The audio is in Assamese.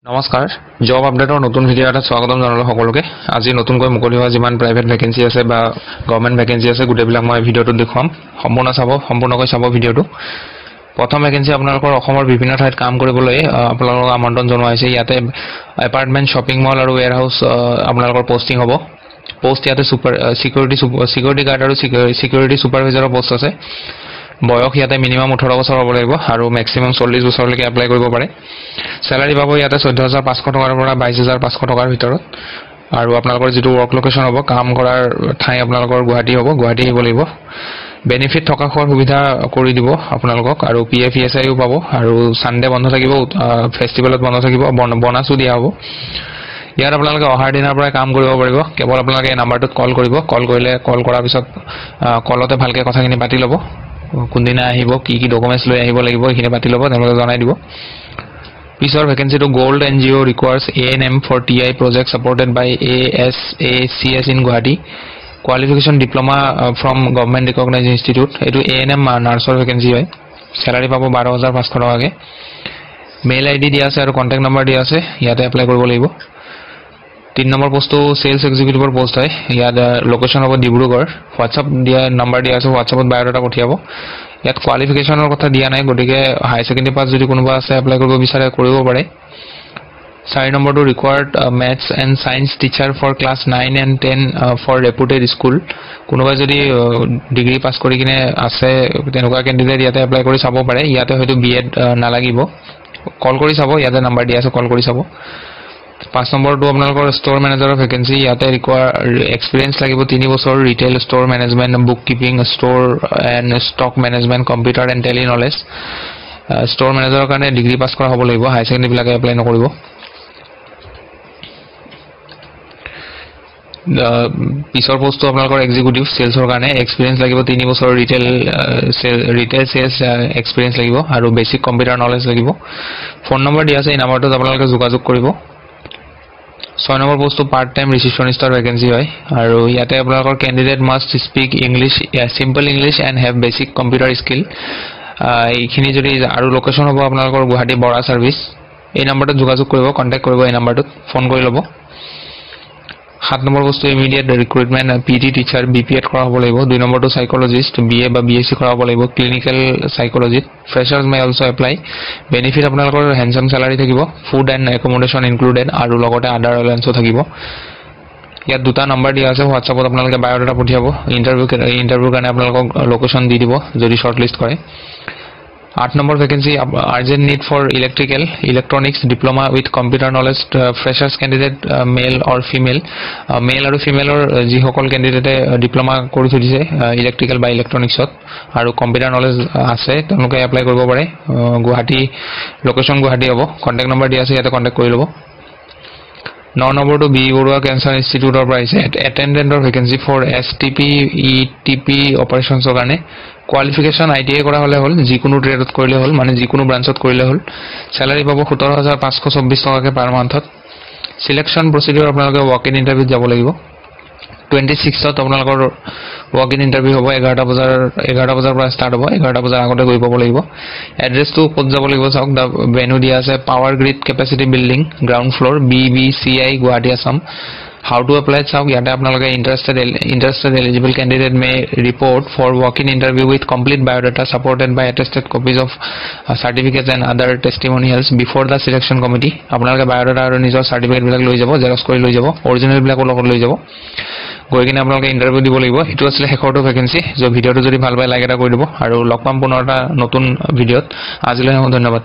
নমস্কাৰ জব আপডেটৰ নতুন ভিডিঅ' এটা স্বাগতম জনালো সকলোকে আজি নতুনকৈ মুকলি হোৱা যিমান প্ৰাইভেট ভেকেন্সি আছে বা গভৰ্ণমেণ্ট ভেকেন্সি আছে গোটেইবিলাক মই ভিডিঅ'টোত দেখুৱাম সম্পূৰ্ণকৈ চাব ভিডিঅ'টো প্ৰথম ভেকেন্সি আপোনালোকৰ অসমৰ বিভিন্ন ঠাইত কাম কৰিবলৈ আপোনালোকক আমন্ত্ৰণ জনোৱা হৈছে ইয়াতে এপাৰ্টমেণ্ট শ্বপিং মল আৰু ওৱেৰ হাউচ আপোনালোকৰ পোষ্টিং হ'ব পোষ্ট ইয়াতে সিকিউৰিটি গাৰ্ড আৰু সিকিউৰিটি সুপাৰভাইজাৰৰ পোষ্ট আছে বয়স ইয়াতে মিনিমাম 18 বছৰ হ'ব লাগিব আৰু ম্যাক্সিমাম 40 বছৰলৈকে এপ্লাই কৰিব পাৰে স্যালাৰি পাব ইয়াতে 14500 টকাৰ পৰা 22500 টকাৰ ভিতৰত আৰু আপোনালোকৰ যেটো ওয়াৰ্ক লোকেশন হ'ব কাম কৰাৰ ঠাই আপোনালোকৰ গুৱাহাটী হ'ব গুৱাহাটী আহিব লাগিব বেনিফিট থকা খোৱাৰ সুবিধা কৰি দিব আপোনালোকক আৰু পিএফ ইএসআইও পাব আৰু সানডে বন্ধ থাকিব ফেষ্টিভেলত বন্ধ থাকিব বোনাসও দিয়া হ'ব ইয়াৰ আপোনালোকে অহাৰ দিনৰ পৰা কাম কৰিব পাৰিব কেৱল আপোনালোকে এই নম্বৰটোত কল কৰিব কল কৰিলে কল কৰাৰ পিছত কলতে ভালকে কথাখিনি পাতি ল'ব কোনদিনা আহিব কি ডকুমেন্টস লৈ আহিব লাগিব এখিনি পাতি ল'ব তেওঁলোকে জনাই দিব পিছৰ vacancy to gold NGO requires ANM for TI project supported by ASACS in Guwahati qualification diploma from government recognized institute এটো ANM নাৰ্ছৰ ভেকেন্সি হয় স্যালাৰি পাব 12500 টকাকে মেইল আইডি দিয়া আছে আৰু কন্টাক্ট নম্বৰ দিয়া আছে ইয়াতে এপ্লাই কৰিব লাগিব 3 নম্বৰ পোষ্টটো সেলস এক্সিকিউটিভৰ পোষ্ট হয় ইয়াত লোকেশন হ'ব ডিব্ৰুগড় WhatsApp দিয়া নম্বৰ দিয়া আছে WhatsAppত বায়োডাটা পঠিয়াব ইয়াত কোৱালিফিকেশনৰ কথা দিয়া নাই গটিকে হাই সেকেন্ডাৰী পাস যদি কোনোবা আছে এপ্লাই কৰিব বিচাৰে কৰিব পাৰে 4 নম্বৰটো required maths and science teacher for class 9 and 10 for reputed school কোনোবা যদি ডিগ্ৰী পাস কৰি কিনে আছে তেনেকুৱা ক্যান্ডিডেট ইয়াতে এপ্লাই কৰি চাব পাৰে ইয়াতে হয়তো বিএড নালাগিব কল কৰি চাব ইয়াতে নম্বৰ দিয়া আছে কল কৰি চাব 5 নম্বৰটো আপোনালোকৰ ষ্টৰ মেনেজাৰৰ ভেকেন্সি ইয়াতে ৰিকোয়াৰ এক্সপেৰিয়েন্স লাগিব 3 বছৰ retail store management book keeping store and stock management computer and Tally knowledge store মেনেজাৰৰ কাৰণে ডিগ্ৰী পাস কৰা হ'ব লাগিব হাই সেকেন্ডাৰী বিলাকে এপ্লাই নকৰিব পিছৰ পোষ্টটো আপোনালোকৰ এক্সিকিউটিভ সেলছৰ কাৰণে এক্সপেৰিয়েন্স লাগিব 3 বছৰ ৰিটেইল সেলছ এক্সপেৰিয়েন্স লাগিব আৰু বেসিক কম্পিউটাৰ নলেজ লাগিব ফোন নম্বৰ দিয়া আছে এই নম্বৰটোত আপোনালোকে যোগাযোগ কৰিব 6 নম্বৰ পোষ্টটো পাৰ্ট টাইম ৰিসেপশনিষ্টৰ ভেকেন্সি হয় আৰু ইয়াতে আপোনালোকৰ candidate must speak English simple English and have basic computer skill এইখিনি যদি আৰু লোকেশন হ'ব আপোনালোকৰ গুৱাহাটী বৰা সাৰ্ভিস এই নম্বৰটোত যোগাযোগ কৰিব কন্টাক্ট কৰিব এই নম্বৰটোত ফোন কৰি ল'ব 7 নম্বৰ পোষ্টটো ইমিডিয়েট ৰিক্ৰুটমেন্ট পিটি টিচাৰ বিপিএড কৰা হ'ব লাগিব 2 নম্বৰটো সাইকোলজিষ্ট বিএ বা বিএসসি কৰা হ'ব লাগিব clinical psychology freshers may also apply benefit আপোনালোকৰ হ্যান্ডসাম স্যালাৰি থাকিব ফুড এণ্ড একমোডেশন ইনক্লুডেড আৰু লগতে আদাৰ এলাউন্সও থাকিব ইয়াত দুটা নম্বৰ দিয়া আছে WhatsAppত আপোনালোকে বায়োডাটা পঠিয়াব ইন্টাৰভিউ কাৰণে আপোনালোকক লোকেশন দি দিব যদি শৰ্টলিষ্ট কৰে 8 নম্বৰ vacancy urgent need for electrical electronics diploma with computer knowledge freshers candidate male or female male আৰু ফিমেলৰ যি সকল ক্যান্ডিডেটে ডিপ্লোমা কৰি থৈছে ইলেক্ট্ৰিকেল বা ইলেক্ট্ৰনিক্সত আৰু কম্পিউটাৰ নলেজ আছে তেওঁলোকে এপ্লাই কৰিব পাৰে গুৱাহাটী লোকেশন গুৱাহাটী হ'ব কন্টাক্ট নম্বৰ দিয়া আছে ইয়াতে কন্টাক্ট কৰি ল'ব 9 নম্বৰটো বি বৰুৱা কেন্সাৰ ইনষ্টিটিউটৰ পৰা আহিছে এটেন্ডেন্টৰ ভেকেন্সি ফৰ এসটিপি ইটিপি অপাৰেশনছৰ কাৰণে কোৱালিফিকেশন আইটিআই কৰা হলে হল যিকোনো ট্ৰেডত কৰিলে হল মানে যিকোনো ব্ৰাঞ্চত কৰিলে হল স্যালাৰি পাব 17524 টকাকে পাৰ মান্থত সিলেকশন প্ৰসিডিউৰ আপোনালোকে ওয়াক ইন ইন্টাৰভিউত যাব লাগিব 26ত আপোনালোকৰ ওয়াক ইন ইন্টাৰভিউ হ'ব 11টা বজাৰ পৰা ষ্টাৰ্ট হ'ব 11টা বজাৰ আগতে গৈ পাব লাগিব এড্ৰেছটো ক'ত যাব লাগিব চাওক দা ভেনু দিয়া আছে power grid capacity building ground floor BBCI Guwahati Assam how to apply চাওক ইয়াতে আপোনালোকে interested eligible candidate may report for walk-in interview with complete biodata supported by attested copies of certificates and other testimonials before the selection committee আপোনালোকে biodata আৰু নিজৰ certificate বিলাক লৈ যাব জেৰক্স কৰি লৈ যাব অৰিজিনাল বিলাক লগত লৈ যাব গৈ কিনে আপোনালোকে ইন্টাৰভিউ দিব লাগিব এটো আসলে শেষৰটো ভেকেন্সি যে ভিডিওটো যদি ভাল পায় লাইক এটা কৰি দিব আৰু লগ পাম পুনৰ এটা নতুন ভিডিওত আজিলৈ ধন্যবাদ